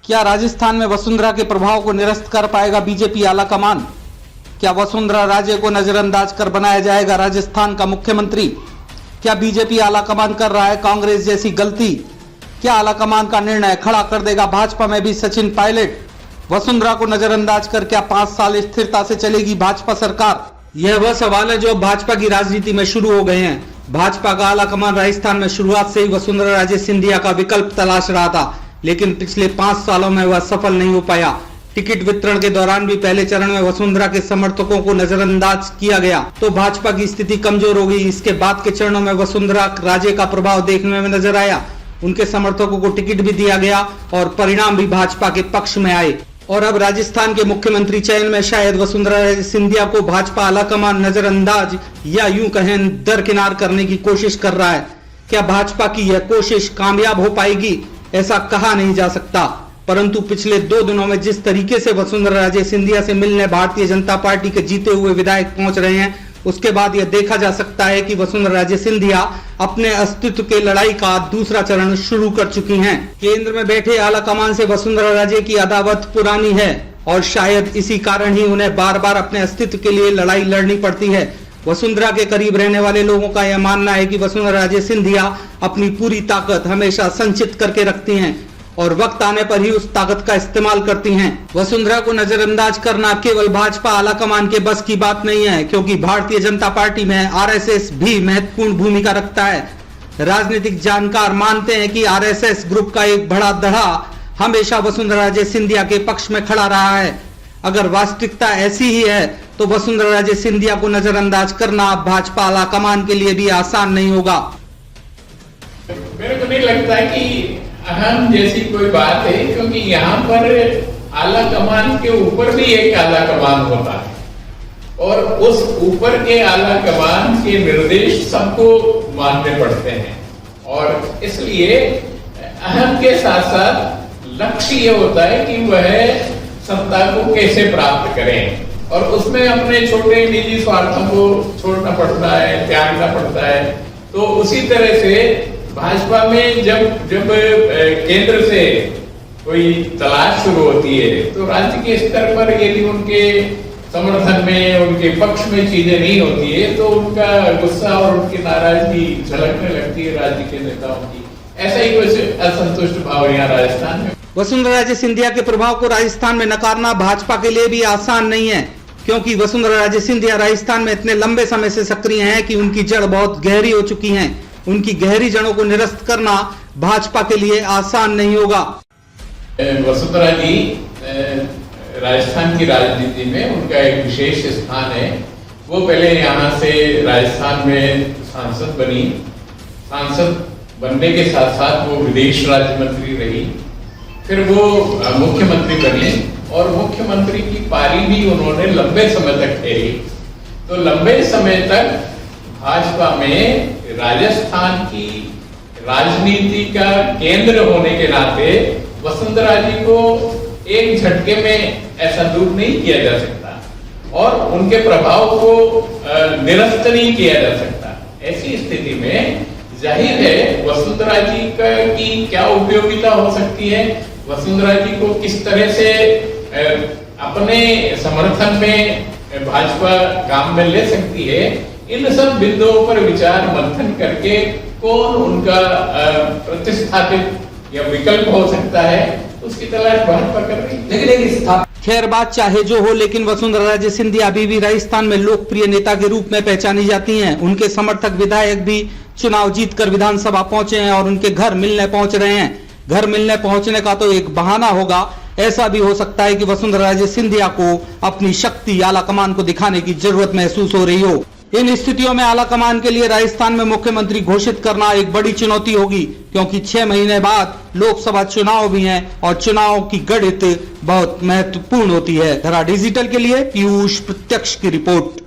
क्या राजस्थान में वसुंधरा के प्रभाव को निरस्त कर पाएगा बीजेपी आला कमान? क्या वसुंधरा राजे को नजरअंदाज कर बनाया जाएगा राजस्थान का मुख्यमंत्री? क्या बीजेपी आला कमान कर रहा है कांग्रेस जैसी गलती? क्या आला कमान का निर्णय खड़ा कर देगा भाजपा में भी सचिन पायलट? वसुंधरा को नजरअंदाज कर क्या 5 साल स्थिरता से चलेगी भाजपा सरकार? यह वह सवाल है जो भाजपा की राजनीति में शुरू हो गए हैं। भाजपा का आला कमान राजस्थान में शुरुआत से ही वसुंधरा राजे सिंधिया का विकल्प तलाश रहा था, लेकिन पिछले 5 सालों में वह सफल नहीं हो पाया। टिकट वितरण के दौरान भी पहले चरण में वसुंधरा के समर्थकों को नजरअंदाज किया गया तो भाजपा की स्थिति कमजोर हो गई। इसके बाद के चरणों में वसुंधरा राजे का प्रभाव देखने में नजर आया। उनके समर्थकों को टिकट भी दिया गया और परिणाम भी भाजपा के पक्ष में आए। और अब राजस्थान के मुख्यमंत्री चयन में शायद वसुंधरा राजे सिंधिया को भाजपा आलाकमान नजरअंदाज या यूं कहें दरकिनार करने की कोशिश कर रहा है। क्या भाजपा की यह कोशिश कामयाब हो पाएगी? ऐसा कहा नहीं जा सकता, परंतु पिछले 2 दिनों में जिस तरीके से वसुंधरा राजे सिंधिया से मिलने भारतीय जनता पार्टी के जीते हुए विधायक पहुंच रहे हैं, उसके बाद यह देखा जा सकता है कि वसुंधरा राजे सिंधिया अपने अस्तित्व के लड़ाई का दूसरा चरण शुरू कर चुकी हैं। केंद्र में बैठे आला कमान से वसुंधरा राजे की अदावत पुरानी है और शायद इसी कारण ही उन्हें बार बार अपने अस्तित्व के लिए लड़ाई लड़नी पड़ती है। वसुंधरा के करीब रहने वाले लोगों का यह मानना है कि वसुंधरा राजे सिंधिया अपनी पूरी ताकत हमेशा संचित करके रखती हैं और वक्त आने पर ही उस ताकत का इस्तेमाल करती हैं। वसुंधरा को नजरअंदाज करना केवल भाजपा आलाकमान के बस की बात नहीं है, क्योंकि भारतीय जनता पार्टी में आरएसएस भी महत्वपूर्ण भूमिका रखता है। राजनीतिक जानकार मानते हैं कि आरएसएस ग्रुप का एक बड़ा धड़ा हमेशा वसुंधरा राजे सिंधिया के पक्ष में खड़ा रहा है। अगर वास्तविकता ऐसी ही है तो वसुंधरा राजे सिंधिया को नजरअंदाज करना भाजपा आलाकमान के लिए भी आसान नहीं होगा। मेरे को नहीं लगता कि अहम जैसी कोई बात है, क्योंकि यहाँ पर आला कमान के ऊपर भी एक आला कमान होता है और उस ऊपर के आला कमान के निर्देश सबको मानने पड़ते हैं और इसलिए अहम के साथ साथ लक्ष्य ये होता है कि वह सत्ता को कैसे प्राप्त करें और उसमें अपने छोटे निजी स्वार्थों को छोड़ना पड़ता है, त्यागना पड़ता है। तो उसी तरह से भाजपा में जब केंद्र से कोई तलाश शुरू होती है तो राज्य के स्तर पर यदि उनके समर्थन में, उनके पक्ष में चीजें नहीं होती है तो उनका गुस्सा और उनकी नाराजगी झलकने लगती है राज्य के नेताओं की। ऐसा ही कुछ असंतुष्ट भाव यहाँ राजस्थान में। वसुंधरा राजे सिंधिया के प्रभाव को राजस्थान में नकारना भाजपा के लिए भी आसान नहीं है, क्योंकि वसुंधरा राजे सिंधिया राजस्थान में इतने लंबे समय से सक्रिय हैं कि उनकी जड़ बहुत गहरी हो चुकी हैं। उनकी गहरी जड़ों को निरस्त करना भाजपा के लिए आसान नहीं होगा। वसुंधरा जी राजस्थान की राजनीति में उनका एक विशेष स्थान है। वो पहले यहाँ से राजस्थान में सांसद बनी, सांसद बनने के साथ साथ वो विदेश राज्य मंत्री रही, फिर वो मुख्यमंत्री बनी और मुख्यमंत्री की पारी भी उन्होंने लंबे समय तक खेली। तो लंबे समय तक भाजपा में राजस्थान की राजनीति का केंद्र होने के नाते वसुंधरा जी को एक झटके में ऐसा दूर नहीं किया जा सकता और उनके प्रभाव को निरस्त नहीं किया जा सकता। ऐसी स्थिति में जाहिर है वसुंधरा जी की क्या उपयोगिता हो सकती है, वसुंधरा जी को किस तरह से अपने समर्थन में भाजपा काम में ले सकती है, इन सब बिंदुओं पर विचार मंथन करके कौन उनका प्रतिस्थापित या विकल्प हो सकता है उसकी तलाश भाजपा कर रही है। खैर बात चाहे जो हो, लेकिन वसुंधरा राजे सिंधिया अभी भी राजस्थान में लोकप्रिय नेता के रूप में पहचानी जाती हैं। उनके समर्थक विधायक भी चुनाव जीतकर विधानसभा पहुंचे हैं और उनके घर मिलने पहुंच रहे हैं। घर मिलने पहुंचने का तो एक बहाना होगा, ऐसा भी हो सकता है कि वसुंधरा राजे सिंधिया को अपनी शक्ति आला कमान को दिखाने की जरूरत महसूस हो रही हो। इन स्थितियों में आला कमान के लिए राजस्थान में मुख्यमंत्री घोषित करना एक बड़ी चुनौती होगी, क्योंकि 6 महीने बाद लोकसभा चुनाव भी हैं और चुनाव की गणित बहुत महत्वपूर्ण होती है। धरा डिजिटल के लिए पीयूष प्रत्यक्ष की रिपोर्ट।